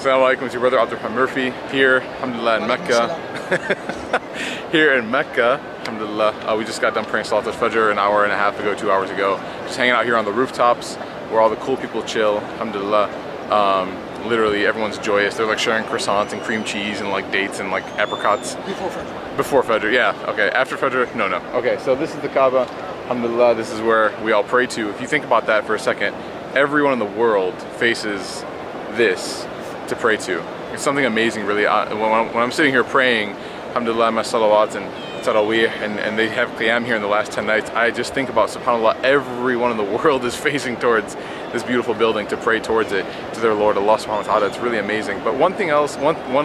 Assalamu alaikum, it's your brother AbdelRahman Murphy here, alhamdulillah, in Mecca. Here in Mecca, alhamdulillah, we just got done praying Salat al-Fajr an hour and a half ago, 2 hours ago. Just hanging out here on the rooftops where all the cool people chill, alhamdulillah. Literally everyone's joyous. They're like sharing croissants and cream cheese and like dates and like apricots. Before Fajr. Before Fajr, yeah. Okay, after Fajr, no. Okay, so this is the Kaaba, alhamdulillah, this is where we all pray to. If you think about that for a second, everyone in the world faces this to pray to. It's something amazing, really. When I'm sitting here praying, alhamdulillah, my salawats and tarawih, and they have qiyam here in the last 10 nights, I just think about, subhanAllah, everyone in the world is facing towards this beautiful building to pray towards it, to their Lord, Allah subhanahu wa ta'ala. It's really amazing. But one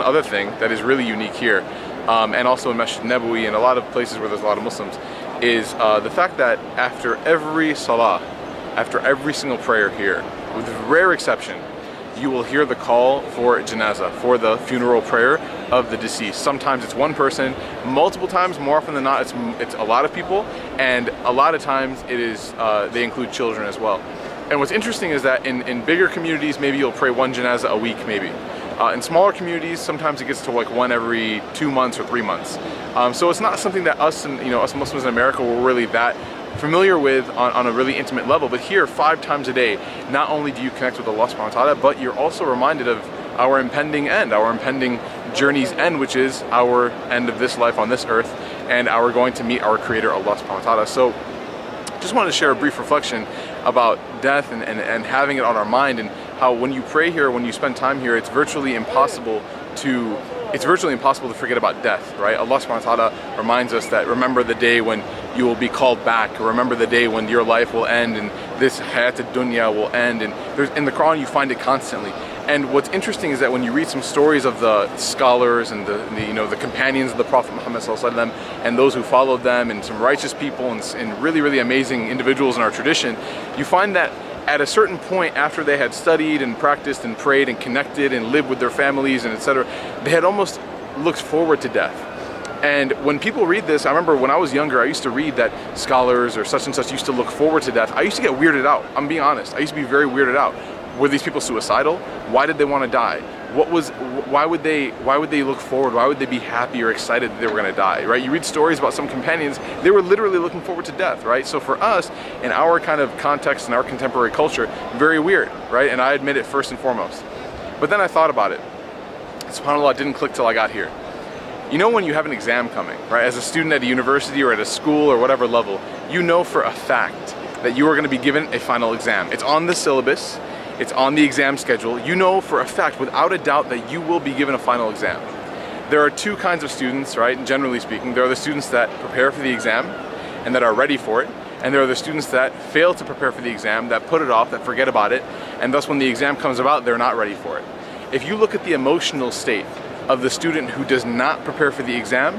other thing that is really unique here, and also in Masjid Nabawi and a lot of places where there's a lot of Muslims, is the fact that after every salah, after every single prayer here, with rare exception, you will hear the call for janazah, for the funeral prayer of the deceased. Sometimes it's one person, multiple times, more often than not, it's a lot of people, and a lot of times it is they include children as well. And what's interesting is that in bigger communities, maybe you'll pray one janazah a week, maybe. In smaller communities, sometimes it gets to like one every 2 months or 3 months. So it's not something that us Muslims in America were really that familiar with on a really intimate level. But here, 5 times a day, not only do you connect with Allah subhanahu wa ta'ala, but you're also reminded of our impending end, our impending journey's end, which is our end of this life on this earth, and our going to meet our creator, Allah subhanahu wa ta'ala. So just wanted to share a brief reflection about death and having it on our mind, and how when you pray here, when you spend time here, it's virtually impossible to forget about death, right? Allah subhanahu wa ta'ala reminds us that remember the day when you will be called back, or remember the day when your life will end and this hayat ad-dunya will end. And in the Quran you find it constantly. And what's interesting is that when you read some stories of the scholars and the companions of the Prophet Muhammad ﷺ, and those who followed them, and some righteous people and really, really amazing individuals in our tradition, you find that at a certain point, after they had studied and practiced and prayed and connected and lived with their families and etc., they had almost looked forward to death. And when people read this, I remember when I was younger, I used to read that scholars or such and such used to look forward to death. I used to get weirded out. I'm being honest. I used to be very weirded out. Were these people suicidal? Why did they want to die? Why would they look forward? Why would they be happy or excited that they were going to die, right? You read stories about some companions, they were literally looking forward to death, right? So for us, in our kind of context, in our contemporary culture, very weird, right? And I admit it first and foremost. But then I thought about it. SubhanAllah, it didn't click till I got here. You know when you have an exam coming, right? As a student at a university or at a school or whatever level, you know for a fact that you are going to be given a final exam. It's on the syllabus. It's on the exam schedule. You know for a fact, without a doubt, that you will be given a final exam. There are two kinds of students, right? Generally speaking, there are the students that prepare for the exam and that are ready for it. And there are the students that fail to prepare for the exam, that put it off, that forget about it. And thus when the exam comes about, they're not ready for it. If you look at the emotional state of the student who does not prepare for the exam,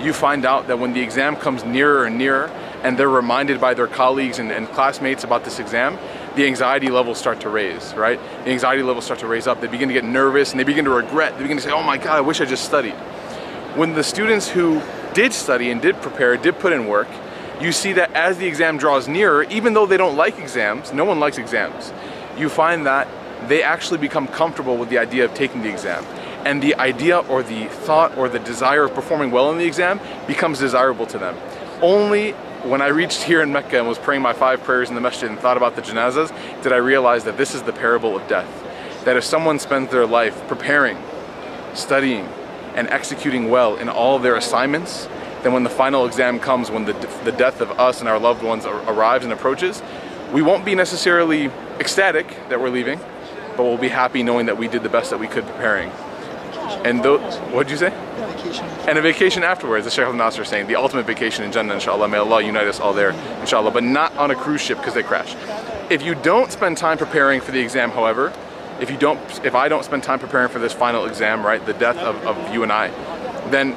you find out that when the exam comes nearer and nearer, and they're reminded by their colleagues and classmates about this exam, the anxiety levels start to raise, right? The anxiety levels start to raise up. They begin to get nervous and they begin to regret. They begin to say, oh my God, I wish I just studied. When the students who did study and did prepare, did put in work, you see that as the exam draws nearer, even though they don't like exams, no one likes exams, you find that they actually become comfortable with the idea of taking the exam. And the idea or the thought or the desire of performing well in the exam becomes desirable to them. Only when I reached here in Mecca and was praying my 5 prayers in the masjid and thought about the janazas, did I realize that this is the parable of death. That if someone spends their life preparing, studying, and executing well in all of their assignments, then when the final exam comes, when the death of us and our loved ones arrives and approaches, we won't be necessarily ecstatic that we're leaving, but we'll be happy knowing that we did the best that we could preparing. And what'd you say? Vacation. And a vacation afterwards, as Shaykh al-Nasr is saying, the ultimate vacation in Jannah, inshallah. May Allah unite us all there, inshallah, but not on a cruise ship because they crash. If you don't spend time preparing for the exam, however, if I don't spend time preparing for this final exam, right, the death of you and I, then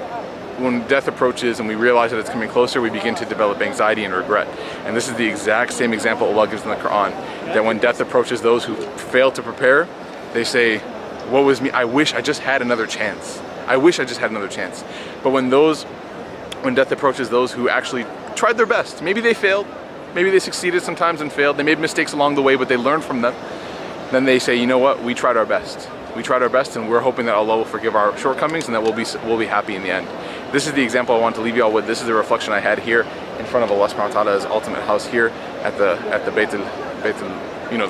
when death approaches and we realize that it's coming closer, we begin to develop anxiety and regret. And this is the exact same example Allah gives in the Quran, that when death approaches those who fail to prepare, they say, woe is me, I wish I just had another chance. I wish I just had another chance. But when death approaches those who actually tried their best, maybe they failed, maybe they succeeded sometimes and failed, they made mistakes along the way, but they learned from them. then they say, you know what, we tried our best. We tried our best, and we're hoping that Allah will forgive our shortcomings and that we'll be happy in the end. This is the example I want to leave you all with. This is the reflection I had here in front of Allah subhanahu wa ta'ala's ultimate house here at the you know,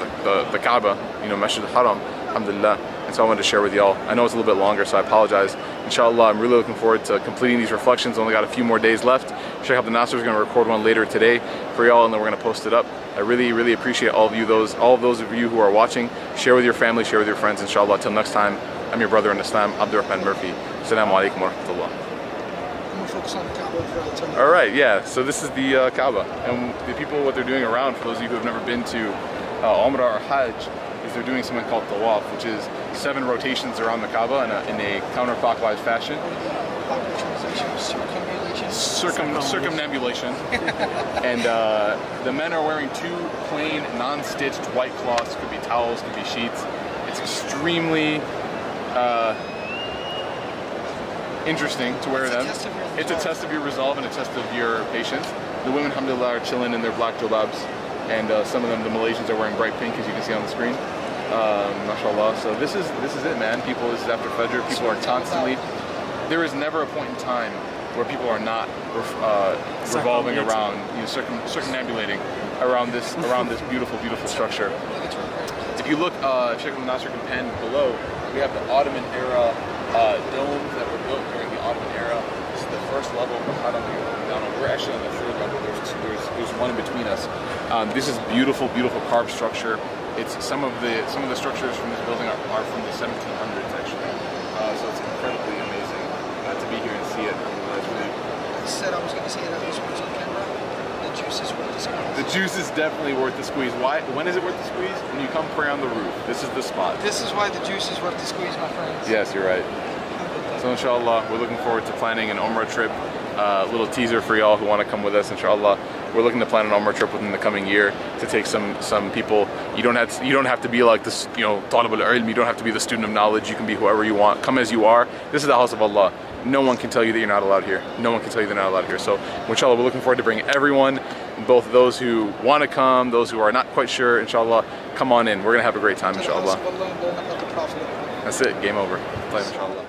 the Kaaba, you know, Masjid al-Haram, alhamdulillah. And so I wanted to share with y'all. I know it's a little bit longer, so I apologize. Inshallah, I'm really looking forward to completing these reflections. Only got a few more days left. Sheikh Abdel Nasser is going to record one later today for y'all, and then we're going to post it up. I really, really appreciate all of those of you who are watching. Share with your family, share with your friends, inshallah. Till next time, I'm your brother in Islam, AbdelRahman Murphy. Assalamu alaikum wa rahmatullah. All right, yeah, so this is the Kaaba, and the people, what they're doing around, for those of you who have never been to Umrah or Hajj, is they're doing something called Tawaf, which is 7 rotations around the Kaaba in a counterclockwise fashion. Circumambulation. And the men are wearing 2 plain, non-stitched white cloths. Could be towels, could be sheets. It's extremely interesting to wear them. It's a test of your resolve and a test of your patience. The women, alhamdulillah, are chilling in their black jilbabs, and some of them, the Malaysians, are wearing bright pink, as you can see on the screen. Mashallah. So this is it, man. People, this is after Fajr. People are constantly. There is never a point in time where people are not revolving around, you know, circumambulating around this beautiful, beautiful structure. If you look, Sheikh Abdel Nasser can pan below. We have the Ottoman era domes that were built during the Ottoman era. This is the first level of the Haram. We're actually on the 3rd level. There's one in between us. This is beautiful, beautiful carved structure. It's some of the structures from this building are from the 1700s actually. So it's incredibly amazing to be here and see it. It's really. I said I was going to say that this one's on camera. The juice is worth the squeeze. The juice is definitely worth the squeeze. Why? When is it worth the squeeze? When you come pray on the roof. This is the spot. This is why the juice is worth the squeeze, my friends. Yes, you're right. So inshallah, we're looking forward to planning an Umrah trip. Little teaser for y'all who want to come with us, inshallah. We're looking to plan an Umrah trip within the coming year to take some people. You don't have to be like this, you know, talib al-ilm. You don't have to be the student of knowledge. You can be whoever you want. Come as you are. This is the house of Allah. No one can tell you that you're not allowed here. No one can tell you they're not allowed here. So inshallah, we're looking forward to bringing everyone, both those who want to come, those who are not quite sure, inshallah, come on in. We're going to have a great time, inshallah. That's it. Game over. Play, inshallah.